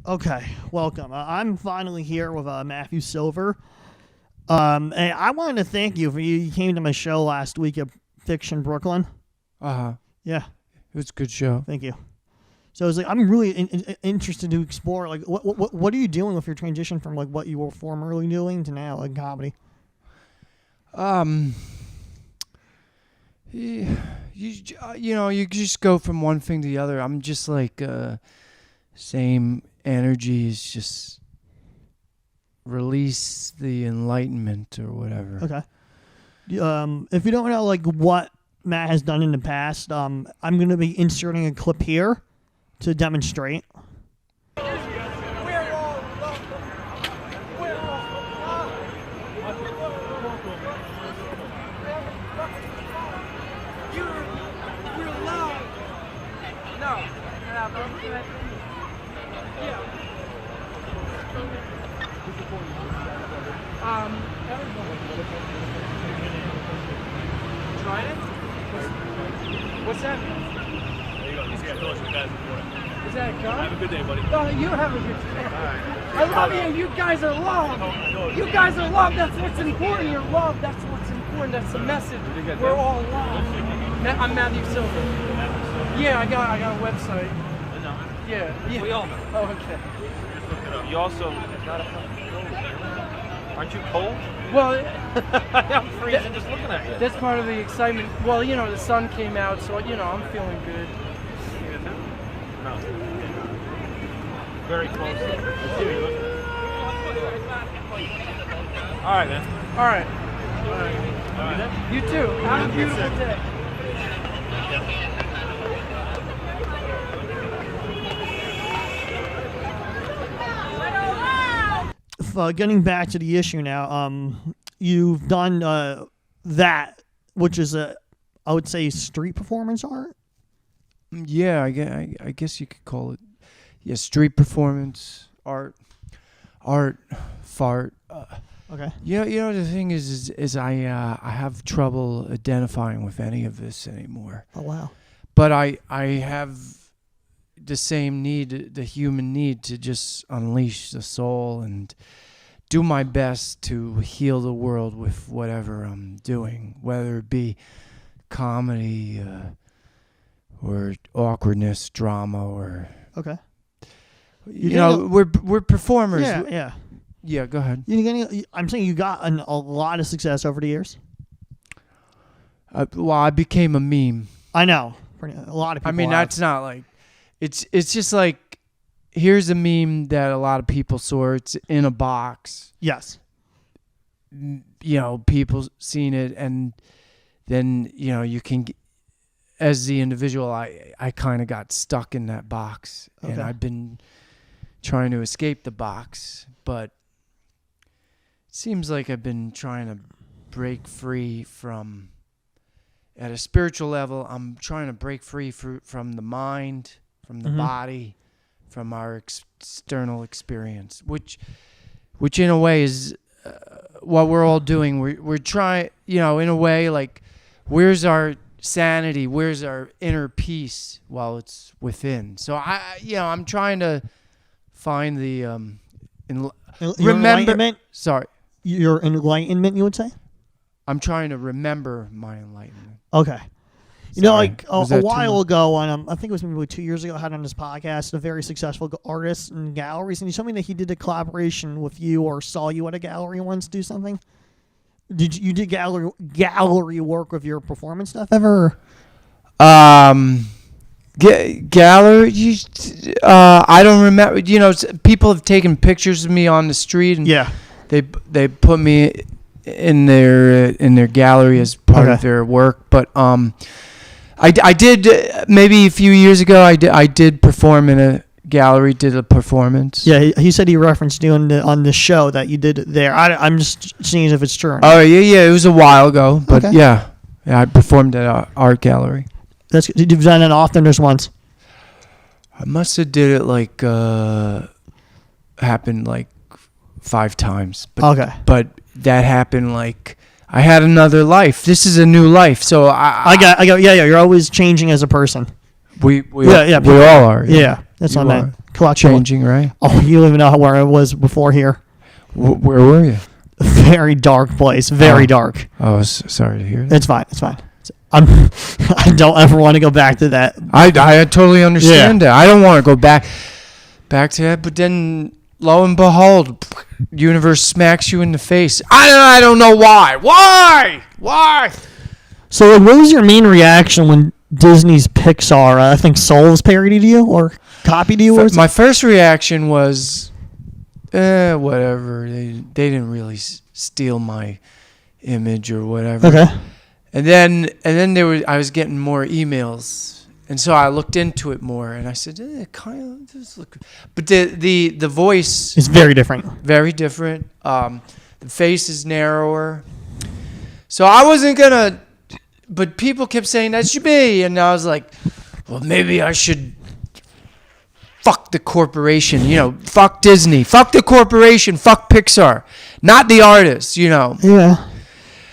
Okay, welcome. I'm finally here with Matthew Silver. And I wanted to thank you for you came to my show last week at Fiction Brooklyn. Yeah, it was a good show. Thank you. So it's like I'm really interested to explore like what are you doing with your transition from like what you were formerly doing to now like comedy. You just go from one thing to the other. I'm just like same energy is just release the enlightenment or whatever. Okay. If you don't know like what Matt has done in the past, I'm going to be inserting a clip here to demonstrate. Trying it? What's that? There you go. He's got doors. Is that a gun? Have a good day, buddy. No, you have a good day. All right. I love you. You guys are loved. You guys are loved. That's what's important. You're loved. That's what's important. That's the message. We're all loved. I'm Matthew Silver. Yeah, I got a website. Yeah. We all know. Oh, okay. Just look it up. You also aren't you cold? Well, I'm freezing just looking at you. That's part of the excitement. Well, the sun came out, so I'm feeling good. No. Very close. All right, man. All right. You too. Have a beautiful day. Getting back to the issue now, you've done that, which is I would say street performance art. Yeah, I guess you could call it. Yeah, street performance art, fart. Okay. The thing is I have trouble identifying with any of this anymore. Oh wow. But I have the same need, the human need to just unleash the soul and do my best to heal the world with whatever I'm doing, whether it be comedy or awkwardness, drama, or okay. We're performers. Yeah. Yeah, go ahead. I'm saying you got a lot of success over the years. Well, I became a meme. I know. A lot of people. I mean, that's not like. It's just like, here's a meme that a lot of people saw. It's in a box. Yes. People seen it, and then you can, as the individual, I kind of got stuck in that box, and I've been trying to escape the box, but it seems like I've been trying to break free from. At a spiritual level, I'm trying to break free from the mind. From the body, from our external experience, which in a way is what we're all doing. We're trying, in a way, like, where's our sanity? Where's our inner peace while it's within? So I'm trying to find the enlightenment. Sorry, your enlightenment. You would say. I'm trying to remember my enlightenment. Okay. Sorry. A while ago, I think it was maybe 2 years ago, I had on this podcast a very successful artist in galleries, and he told me that he did a collaboration with you or saw you at a gallery once do something. Did you did gallery work with your performance stuff ever? Gallery? I don't remember. People have taken pictures of me on the street, and they put me in their gallery as part of their work, but I did maybe a few years ago. I did perform in a gallery. Did a performance. Yeah, he said he referenced you on the show that you did there. I'm just seeing if it's true. Oh yeah. It was a while ago, but yeah, I performed at an art gallery. That's good. You've done it often, or just once? I must have did it like happened like 5 times. But, okay. But that happened. Like I had another life. This is a new life. So I got. Yeah. You're always changing as a person. We we all are. Yeah, that's what I meant. Changing, right? Oh, you don't even know where I was before here. Where were you? Very dark place. Very dark. Oh, sorry to hear that. It's fine. It's fine. I don't ever want to go back to that. I totally understand that. I don't want to go back to that. But then, lo and behold, universe smacks you in the face. I don't know why. Why? So, what was your main reaction when Disney's Pixar, I think Soul's parodied you or copied you? My first reaction was, whatever. They didn't really steal my image or whatever. Okay. And then I was getting more emails, and so I looked into it more, and I said, kind of just look. But the voice is very different. Very different. The face is narrower. So I wasn't gonna, but people kept saying that should be, and I was like, well, maybe I should. Fuck the corporation, fuck Disney, fuck the corporation, fuck Pixar, not the artists, Yeah.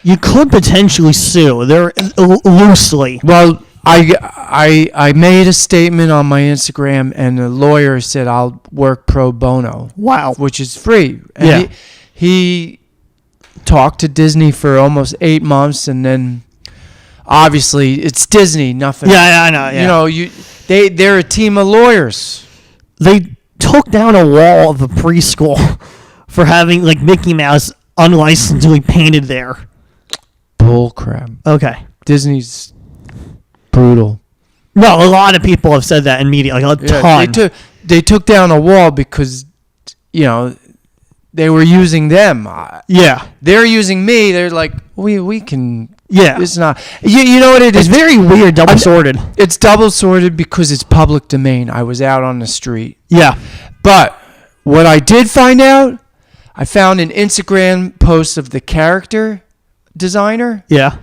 You could potentially sue. They're loosely. Well, I made a statement on my Instagram, and the lawyer said I'll work pro bono. Wow. Which is free. And yeah. He talked to Disney for almost 8 months, and then obviously it's Disney, nothing. Yeah, I know. Yeah. They're a team of lawyers. They took down a wall of a preschool for having like Mickey Mouse unlicensedly painted there. Bull crap. Okay. Disney's brutal. No, a lot of people have said that in media, like a ton. They took down a wall because, they were using them. Yeah. They're using me. They're like, we can. Yeah. It's not. You know what it is? It's very weird, double-sorted. It's double-sorted because it's public domain. I was out on the street. Yeah. But what I did find out, I found an Instagram post of the character designer. Yeah.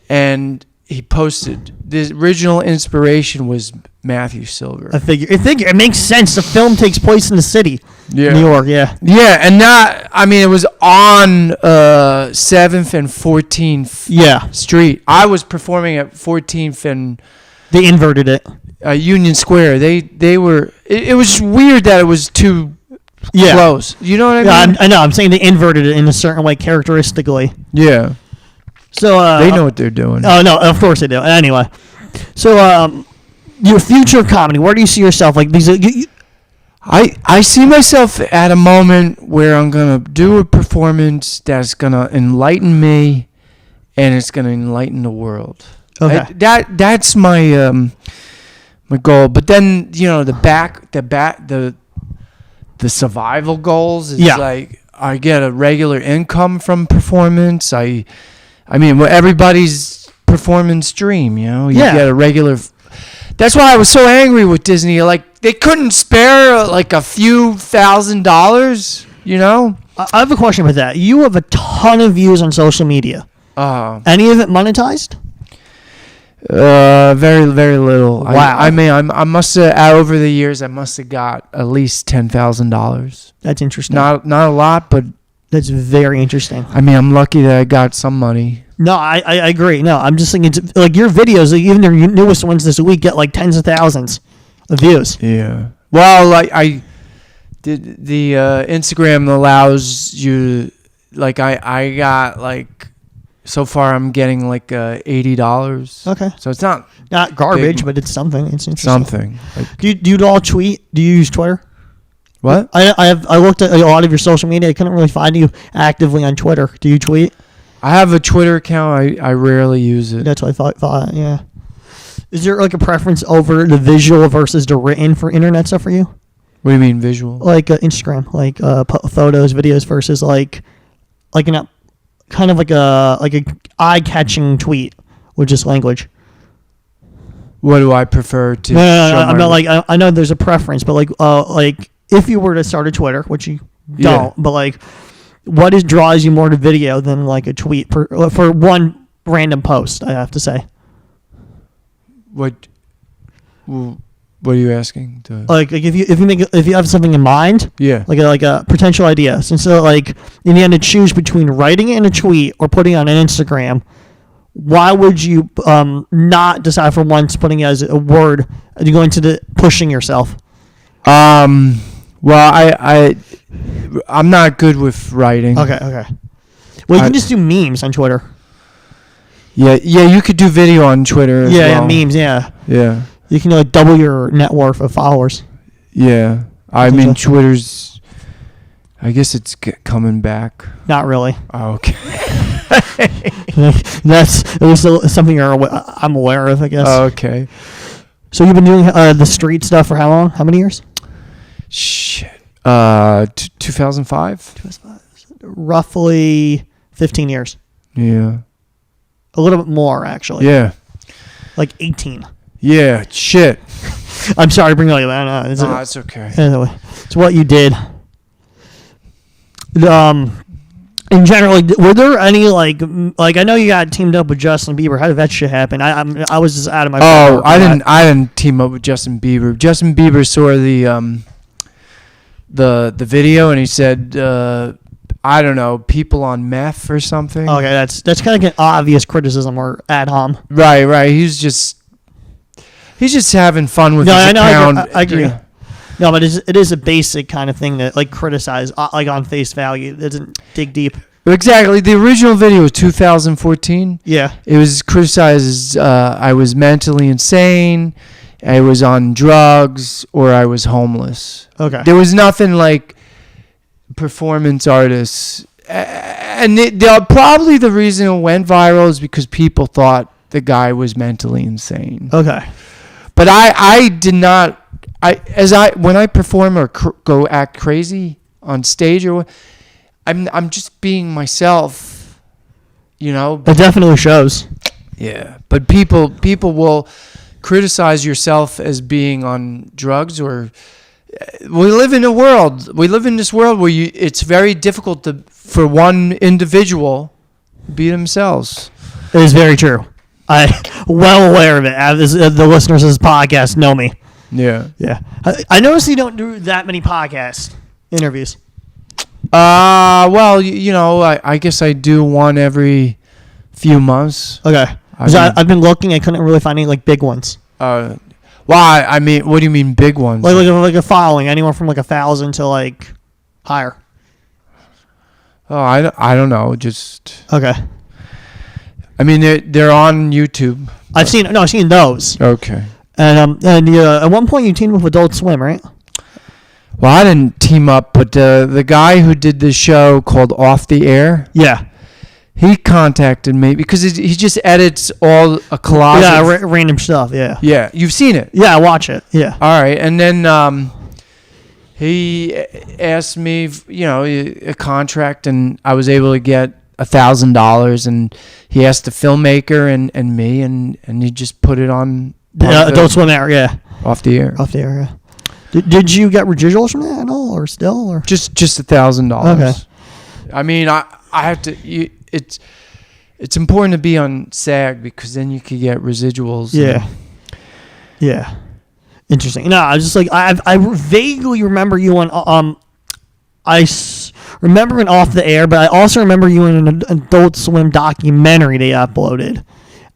And he posted the original inspiration was Matthew Silver. I figure it makes sense. The film takes place in the city, New York. Yeah. Yeah, and it was on 7th and 14th Street. I was performing at 14th and they inverted it. Union Square. They were. It was weird that it was too close. You know what I mean? I know. I'm saying they inverted it in a certain way, characteristically. Yeah. So they know what they're doing. Oh no, of course they do. Anyway, so your future comedy, where do you see yourself? Like these, I see myself at a moment where I'm gonna do a performance that's gonna enlighten me, and it's gonna enlighten the world. Okay. That's my my goal. But then the survival goals is like I get a regular income from performance. I mean, everybody's performance dream, you get a regular. That's why I was so angry with Disney. Like they couldn't spare like a few $1,000s, I have a question about that. You have a ton of views on social media. Any of it monetized? Very, very little. Wow. I must have over the years. I must have got at least $10,000. That's interesting. Not a lot, but that's very interesting. I mean, I'm lucky that I got some money. No, I agree. No, I'm just thinking, like your videos, like, even your newest ones this week, get like tens of thousands of views. Yeah. Well, like I did the Instagram allows you, like I got like so far I'm getting like $80. Okay. So it's not garbage, big, but it's something. It's interesting. Something. Like, do you all tweet? Do you use Twitter? What? I looked at a lot of your social media. I couldn't really find you actively on Twitter. Do you tweet? I have a Twitter account. I rarely use it. That's what I thought. Yeah. Is there like a preference over the visual versus the written for internet stuff for you? What do you mean visual? Like Instagram, like photos, videos versus like an kind of like a eye-catching tweet with just language. What do I prefer to? No, I'm not like I know there's a preference, but like if you were to start a Twitter, which you don't, but like. What draws you more to video than like a tweet for one random post? I have to say. What What are you asking? Like if you have something in mind, Yeah. like a potential idea, since like if you had to choose between writing it in a tweet or putting it on an Instagram, why would you not decide for once putting it as a word and you go into the pushing yourself? Well, I'm not good with writing. Okay. Well, you can just do memes on Twitter. Yeah, you could do video on Twitter as well. Yeah, memes, yeah. Yeah. You can like double your net worth of followers. Yeah. I mean, Twitter's, I guess it's coming back. Not really. Oh, okay. That's at least something I'm aware of, I guess. Oh, okay. So you've been doing the street stuff for how long? How many years? Shit. 2005? Roughly 15 years. Yeah. A little bit more, actually. Yeah. Like 18. Yeah. Shit. I'm sorry to bring all you that. No, it's okay. Anyway, it's what you did. In general, were there any like I know you got teamed up with Justin Bieber. How did that shit happen? I was just out of my. Oh, I didn't team up with Justin Bieber. Justin Bieber saw the video and he said, I don't know, people on meth or something. Okay, that's kind of like an obvious criticism or ad hom. Right. He's just having fun with his account. I agree. Yeah. No, but it is a basic kind of thing that like criticize like on face value. It doesn't dig deep. Exactly. The original video was 2014. Yeah. It was criticized as I was mentally insane, I was on drugs, or I was homeless. Okay. There was nothing like performance artists. And probably the reason it went viral is because people thought the guy was mentally insane. Okay. But I did not. When I perform or go act crazy on stage, I'm just being myself, you know. It definitely shows. Yeah, but people will criticize yourself as being on drugs, or we live in this world where it's very difficult for one individual to be themselves. It is very true. I'm well aware of it. The listeners of this podcast know me. Yeah. I noticed you don't do that many podcast interviews. Well, I guess I do one every few months. Okay. I've been looking. I couldn't really find any like big ones. Well, I mean, what do you mean big ones? Like a following, anywhere from like 1,000 to like higher. Oh, I don't know. Just okay. I mean, they're on YouTube. I've seen those. Okay. And at one point you teamed with Adult Swim, right? Well, I didn't team up, but the guy who did this show called Off the Air. Yeah. He contacted me because he just edits all a collage. Yeah, random stuff. Yeah. Yeah, you've seen it. Yeah, I watch it. Yeah. All right, and then he asked me, a contract, and I was able to get $1,000, and he asked the filmmaker and me, and he just put it on. Adult Swim Air. Yeah. Off the Air. Off the Air. Yeah. Did you get residuals from that at all, or still, or just $1,000? Okay. I mean, I have to. It's important to be on SAG because then you could get residuals. Yeah. Yeah. Interesting. No, I was just like I vaguely remember you on remember in Off the Air, but I also remember you in an Adult Swim documentary they uploaded.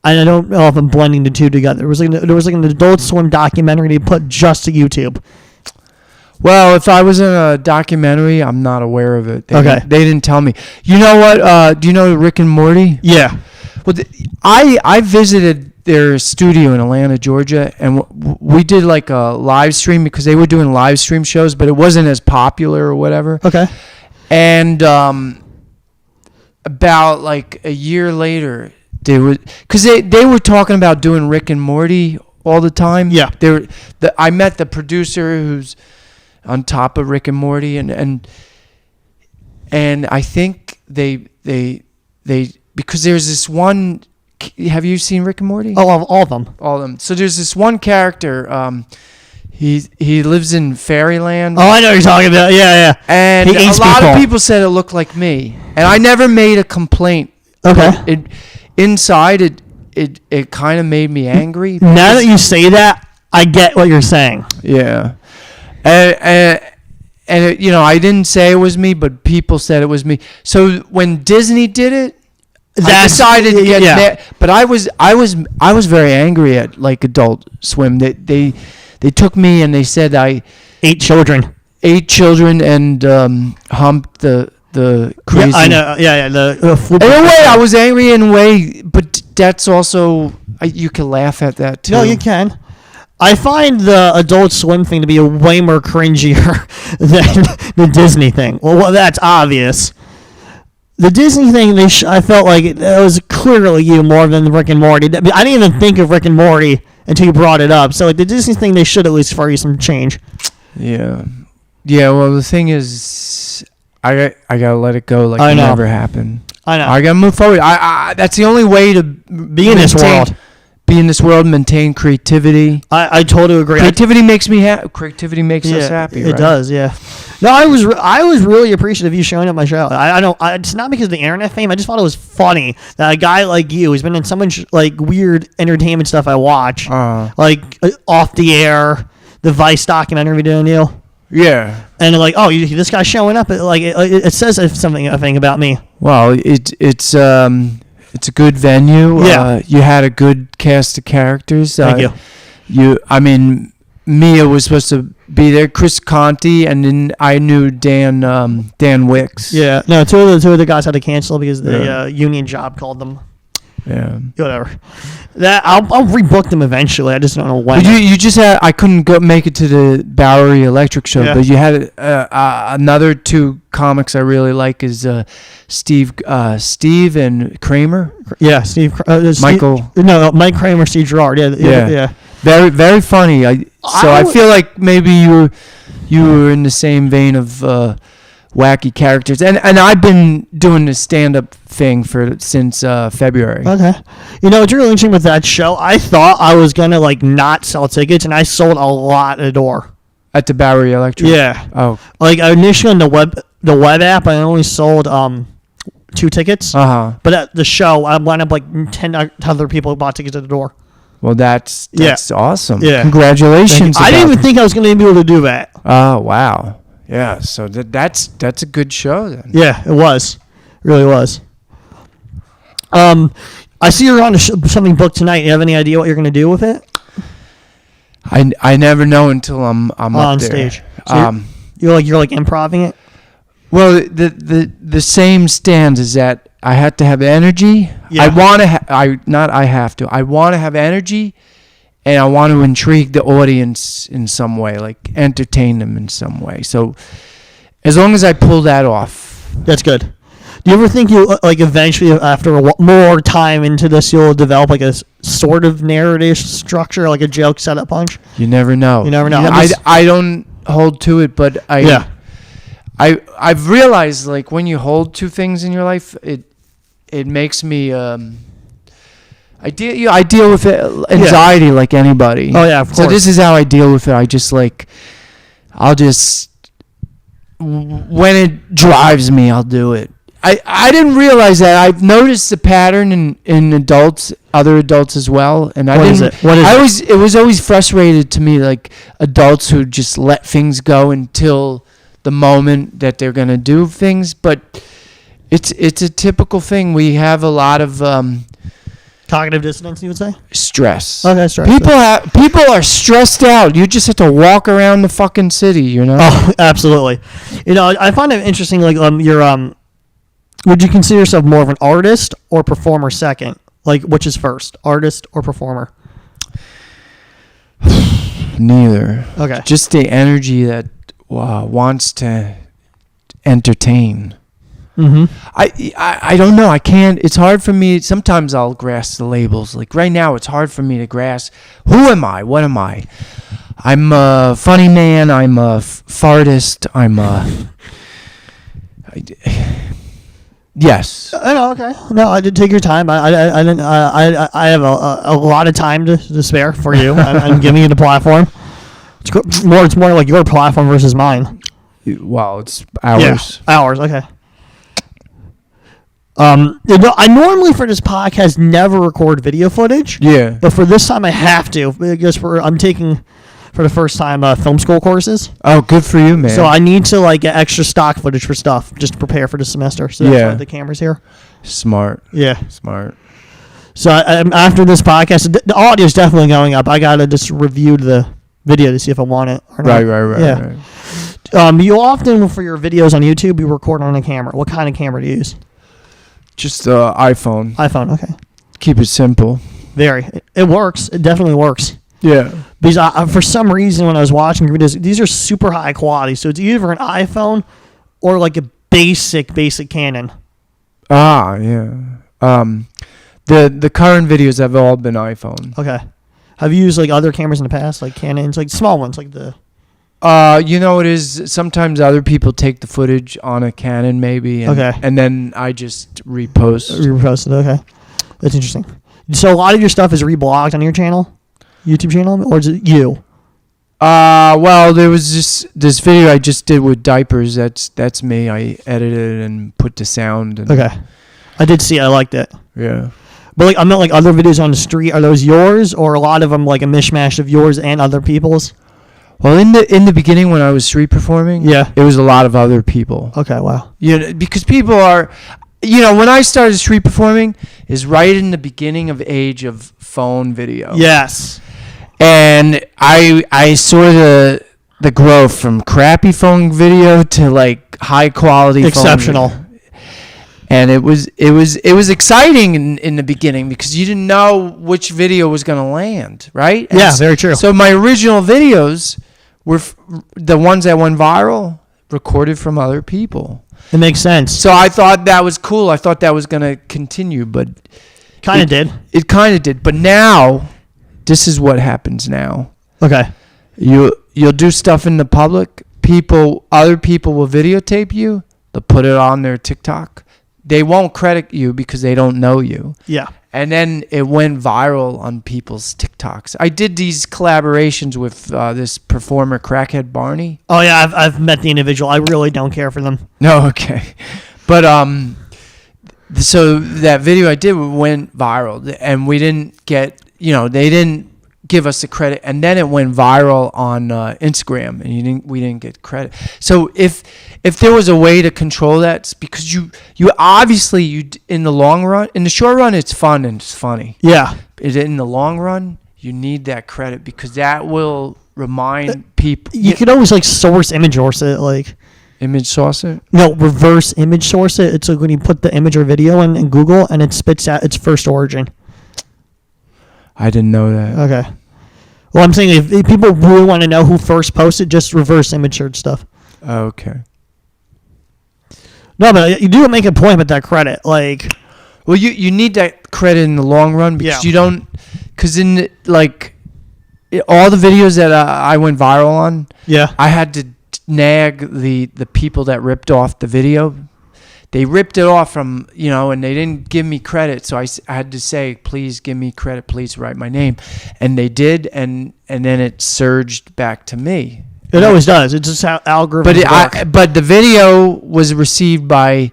And I don't know if I'm blending the two together. There was like an Adult Swim documentary they put just to YouTube. Well, if I was in a documentary, I'm not aware of it. They didn't tell me. You know what? Do you know Rick and Morty? Yeah. Well, I visited their studio in Atlanta, Georgia, and we did like a live stream because they were doing live stream shows, but it wasn't as popular or whatever. Okay. And about like a year later, they were talking about doing Rick and Morty all the time. Yeah. I met the producer who's on top of Rick and Morty, and I think they because there's this one. Have you seen Rick and Morty? Oh, all of them. All of them. So there's this one character. He lives in Fairyland. Oh, I know what you're talking about. Yeah. And a lot of people said it looked like me, and I never made a complaint. Okay. Inside it kind of made me angry. Now that you say that, I get what you're saying. Yeah. And it, I didn't say it was me, but people said it was me. So when Disney did it, I decided to get mad. But I was very angry at like Adult Swim. They took me and they said I 8 children and humped the crazy. Yeah, I know. Yeah. The in a way, I was angry in a way, but that's also you can laugh at that too. No, you can. I find the Adult Swim thing to be way more cringier than the Disney thing. Well, that's obvious. The Disney thing, I felt like it was clearly you more than the Rick and Morty. I didn't even think of Rick and Morty until you brought it up. So like the Disney thing, they should at least for you some change. Yeah. Well, the thing is, I gotta let it go. Like it never happened. I know. I gotta move forward. That's the only way to be in this world. Be in this world, maintain creativity. I totally agree. Creativity makes me happy. Creativity makes us happy. It does, yeah. No, I was really appreciative of you showing up my show. I don't. It's not because of the internet fame. I just thought it was funny that a guy like you, who's been in so much like weird entertainment stuff I watch, like Off the Air, the Vice documentary video, Neil. Yeah. And like, this guy's showing up. Like it says something I think about me. Well, it's a good venue. Yeah. You had a good cast of characters. Thank you. Mia was supposed to be there, Chris Conti, and then I knew Dan Wicks. Yeah. No, two of the guys had to cancel because the union job called them. Yeah. Whatever. That I'll rebook them eventually. I just don't know when. But you just had. I couldn't make it to the Bowery Electric show, but you had another 2 comics I really like is Steve and Kramer. Yeah, Steve. Michael. No, Mike Kramer, Steve Gerard. Yeah. Very, very funny. I feel like maybe you were in the same vein of wacky characters, and I've been doing the stand-up thing since February. Okay. It's really interesting with that show. I thought I was gonna like not sell tickets, and I sold a lot at the door. At the Bowery Electric. Yeah. Oh. Like initially on the web app, I only sold 2 tickets. But at the show, I wound up like 10 other people who bought tickets at the door. Well, that's awesome. Yeah. Congratulations. I didn't even think I was going to be able to do that. Oh, wow. Yeah, so that's a good show then. Yeah, it was. It really was. I see you're on something booked tonight. You have any idea what you're going to do with it? I never know until I'm on up there. Stage. So you're like improvising it? Well, the same stands is that I have to have energy. Yeah. I want to have energy, and I want to intrigue the audience in some way, like entertain them in some way. So as long as I pull that off. That's good. Do you ever think you like eventually after more time into this you'll develop like a sort of narrative structure, like a joke setup punch? You never know. I don't hold to it, but I've realized like when you hold to things in your life, it makes me I deal with anxiety like anybody. Oh yeah, of course. So this is how I deal with it. I'll just when it drives me, I'll do it. I didn't realize that. I've noticed the pattern in adults, other adults as well, and What is it? It was always frustrated to me, like adults who just let things go until the moment that they're gonna do things. But it's a typical thing. We have a lot of cognitive dissonance, you would say? Stress. Okay, stress. People are stressed out. You just have to walk around the fucking city, you know? Oh, absolutely. I find it interesting. Like, would you consider yourself more of an artist or performer second? Like, which is first, artist or performer? Neither. Okay. Just the energy that wants to entertain. Mm-hmm. I don't know. I can't. It's hard for me. Sometimes I'll grasp the labels. Like right now, it's hard for me to grasp. Who am I? What am I? I'm a funny man. I'm a fartist. Yes. No, okay. No, I did take your time. I didn't. I have a lot of time to spare for you. I'm giving you the platform. It's more like your platform versus mine. Well, it's ours. Yeah, ours. Okay. I normally for this podcast never record video footage. Yeah. But for this time I have to because I'm taking for the first time film school courses. Oh, good for you, man. So I need to like get extra stock footage for stuff just to prepare for the semester. So that's why the camera's here. Smart. Yeah. Smart. So after this podcast, the audio is definitely going up. I gotta just review the video to see if I want it or not. Right. Yeah. Right. You often for your videos on YouTube you record on a camera. What kind of camera do you use? Just iPhone. iPhone. Okay. Keep it simple. Very. It works. It definitely works. Yeah. Because for some reason when I was watching videos, these are super high quality. So it's either an iPhone or like a basic Canon. Ah, yeah. The current videos have all been iPhone. Okay. Have you used like other cameras in the past, like Canons, like small ones, like the? You know it is. Sometimes other people take the footage on a Canon, maybe. And, Okay. And then I just repost. Reposted. Okay. That's interesting. So a lot of your stuff is reblogged on your channel, YouTube channel, or is it you? Well, there was this video I just did with diapers. That's me. I edited and put the sound. And, Okay. I did see it. I liked it. Yeah. But like I meant like other videos on the street. Are those yours, or a lot of them like a mishmash of yours and other people's? Well, in the beginning when I was street performing, Yeah. it was a lot of other people. Okay. Wow. You know, because people are, you know, when I started street performing is right in the beginning of age of phone video. Yes. And I saw the growth from crappy phone video to like high quality Exceptional. phone video. And it was exciting in the beginning because you didn't know which video was going to land, right? And Yeah, very true. So my original videos were the ones that went viral, recorded from other people. It makes sense. So I thought that was cool. I thought that was going to continue, but Kind of did. it kind of did. But now, this is what happens now. Okay. You'll do stuff in the public. Other people will videotape you. They'll put it on their TikTok. They won't credit you because they don't know you. Yeah. And then it went viral on people's TikToks. I did these collaborations with this performer, Crackhead Barney. Oh yeah, I've met the individual. I really don't care for them. No, okay. But so that video I did went viral, and we didn't get, they didn't give us the credit, and then it went viral on Instagram, and we didn't get credit. So if there was a way to control that, it's because you obviously in the short run it's fun and it's funny. Yeah. In the long run, you need that credit because that will remind people. You could always like source image source it, like Image source it. no, reverse image source it. It's like when you put the image or video in Google and it spits out its first origin. I didn't know that. Okay. Well, I'm saying if people really want to know who first posted, just reverse image search stuff. Okay. No, but you do make a point with that credit. Like, Well, you need that credit in the long run because Yeah. you don't, because all the videos that I went viral on, yeah. I had to nag the people that ripped off the video. They ripped it off from, and they didn't give me credit. So I had to say, please give me credit. Please write my name. And they did. And then it surged back to me. It always does. It's just how algorithms work. But the video was received by,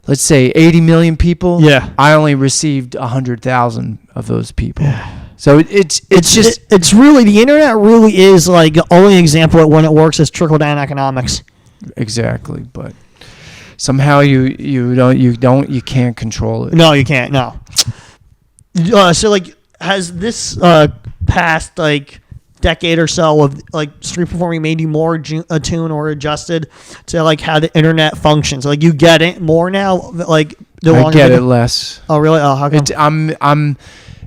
let's say, 80 million people. Yeah. I only received 100,000 of those people. So it's really, the internet really is like the only example of when it works is trickle down economics. exactly. But somehow you can't control it. No, you can't. No. So like, has this past like decade or so of like street performing made you more attuned or adjusted to like how the internet functions? Like you get it more now. Like I get it less. Oh really? Oh, how come? I'm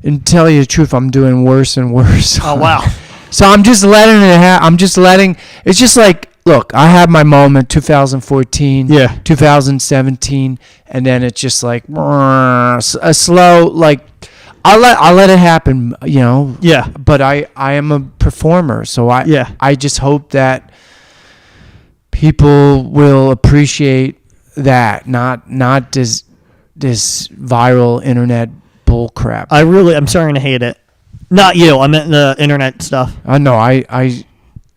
and tell you the truth, I'm doing worse and worse. Oh wow. So I'm just letting it it's just like, look, I had my moment 2014, Yeah. 2017, and then it's just like a slow, like I'll let it happen, Yeah. But I am a performer, so I just hope that people will appreciate that, not this viral internet bull crap. I'm starting to hate it. Not you. I meant the internet stuff. I know. I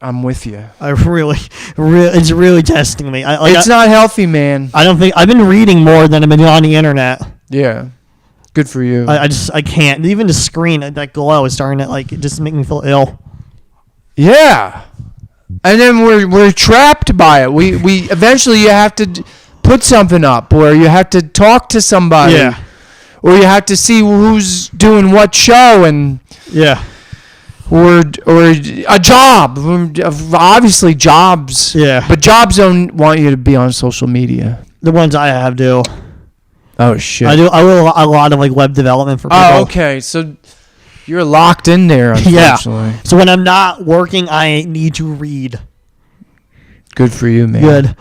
I'm with you. I really, it's really testing me. It's not healthy, man. I don't think I've been reading more than I've been on the internet. Yeah, good for you. I can't. Even the screen, that glow is starting to it just make me feel ill. Yeah, and then we're trapped by it. We eventually you have to put something up, or you have to talk to somebody. Yeah. Or you have to see who's doing what show and. Yeah. Or a job. Obviously, jobs. Yeah. But jobs don't want you to be on social media. The ones I have do. Oh shit. I do a lot of web development for people. Oh, okay. So you're locked in there, unfortunately. Yeah. So when I'm not working, I need to read. Good for you, man. Good.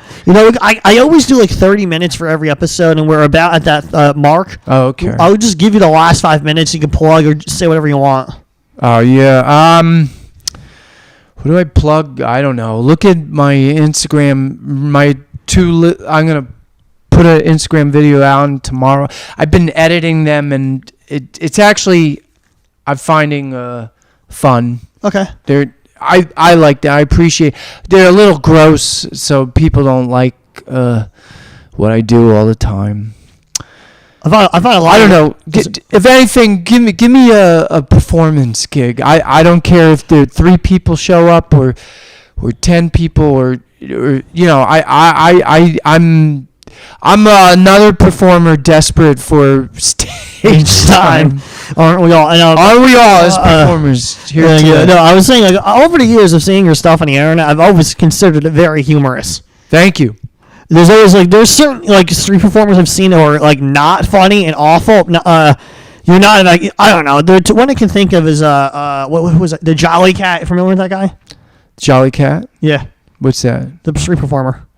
I always do 30 minutes for every episode, and we're about at that mark. Oh, okay. I would just give you the last 5 minutes. You can plug or just say whatever you want. Oh, yeah. What do I plug? I don't know. Look at my Instagram. I'm going to put an Instagram video out tomorrow. I've been editing them, and it's actually, I'm finding fun. Okay. I like that. I appreciate. They're a little gross, so people don't like what I do all the time. I find a lot. I don't know. If anything, give me a performance gig. I don't care if there 3 people show up or 10 people or I'm another performer desperate for stage time. Aren't we all? Aren't we all as performers here today? No, I was saying over the years of seeing your stuff on the internet, I've always considered it very humorous. Thank you. There's always there's certain street performers I've seen who are not funny and awful. You're not I don't know. The one I can think of is what was it? The Jolly Cat. Familiar with that guy? Jolly Cat? Yeah. What's that? The street performer.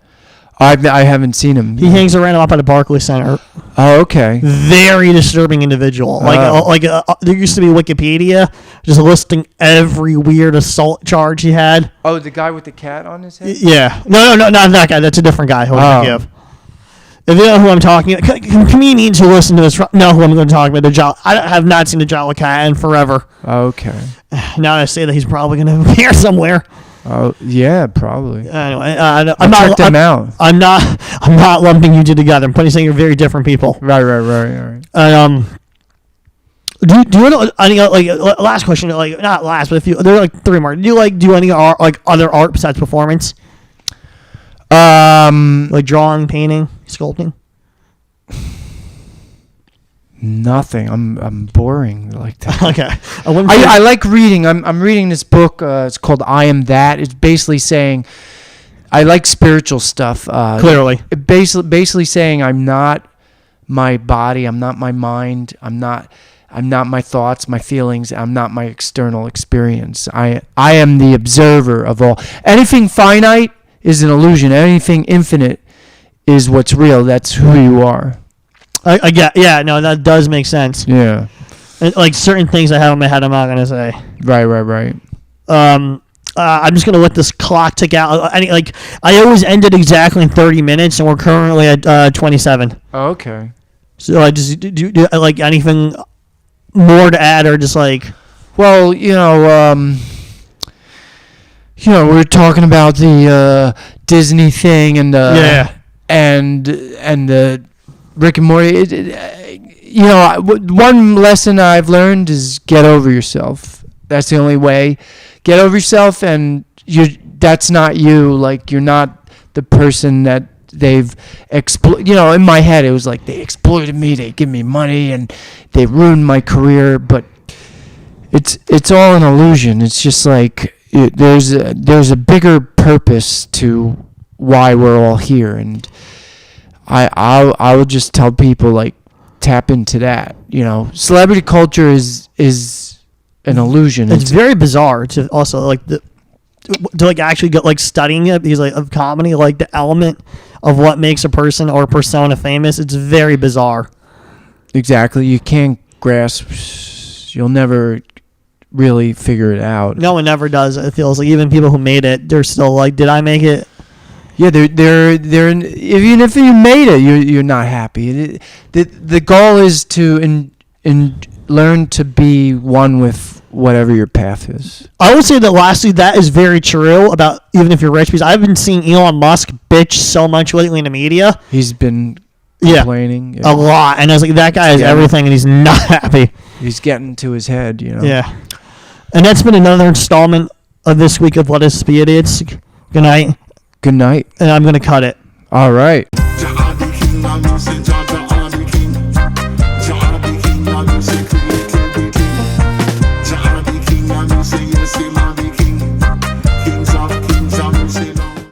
I haven't seen him. He hangs around up at the Barclays Center. Oh, okay. Very disturbing individual. There used to be Wikipedia just listing every weird assault charge he had. Oh, the guy with the cat on his head? Yeah. No, not that guy. That's a different guy. If you know who I'm talking about, comedians who listen to this know who I'm going to talk about. I have not seen the Jolly Cat in forever. Okay. Now I say that he's probably going to appear somewhere. Oh yeah, probably. Anyway, check them out. I'm not lumping you two together. I'm saying you're very different people. Right. Do you know any last question? Not last, but there are 3 more. Do you do any art, other art besides performance? Drawing, painting, sculpting. Nothing. I'm boring like that. Okay. I like reading. I'm reading this book. It's called I Am That. It's basically saying I like spiritual stuff. Clearly. Basically saying I'm not my body. I'm not my mind. I'm not my thoughts, my feelings. I'm not my external experience. I am the observer of all. Anything finite is an illusion. Anything infinite is what's real. That's who you are. I get, yeah, no, that does make sense. Yeah. And, certain things I have in my head I'm not going to say. Right. I'm just going to let this clock tick out. I always ended exactly in 30 minutes, and we're currently at 27. Oh, okay. So I just do anything more to add, or just Well, we're talking about the Disney thing and and the Rick and Morty. One lesson I've learned is get over yourself. That's the only way. Get over yourself, and that's not you. You're not the person that they've exploited. In my head, it was they exploited me. They give me money, and they ruined my career. But it's all an illusion. It's just there's a bigger purpose to why we're all here, and I would just tell people tap into that. Celebrity culture is an illusion. It's very bizarre to also to actually get studying it, because of comedy, the element of what makes a person or persona famous. It's very bizarre. Exactly. You can't grasp. You'll never really figure it out. No one ever does. It feels even people who made it, they're still did I make it? Yeah, they're even if you made it, you're not happy. The goal is to learn to be one with whatever your path is. I would say that lastly, that is very true about even if you're rich, because I've been seeing Elon Musk bitch so much lately in the media. He's been complaining a lot, and I was like, that guy is everything, and he's not happy. He's getting to his head, you know. Yeah, and that's been another installment of this week of Let Us Be Idiots. Good night. Good night. And I'm gonna cut it. All right.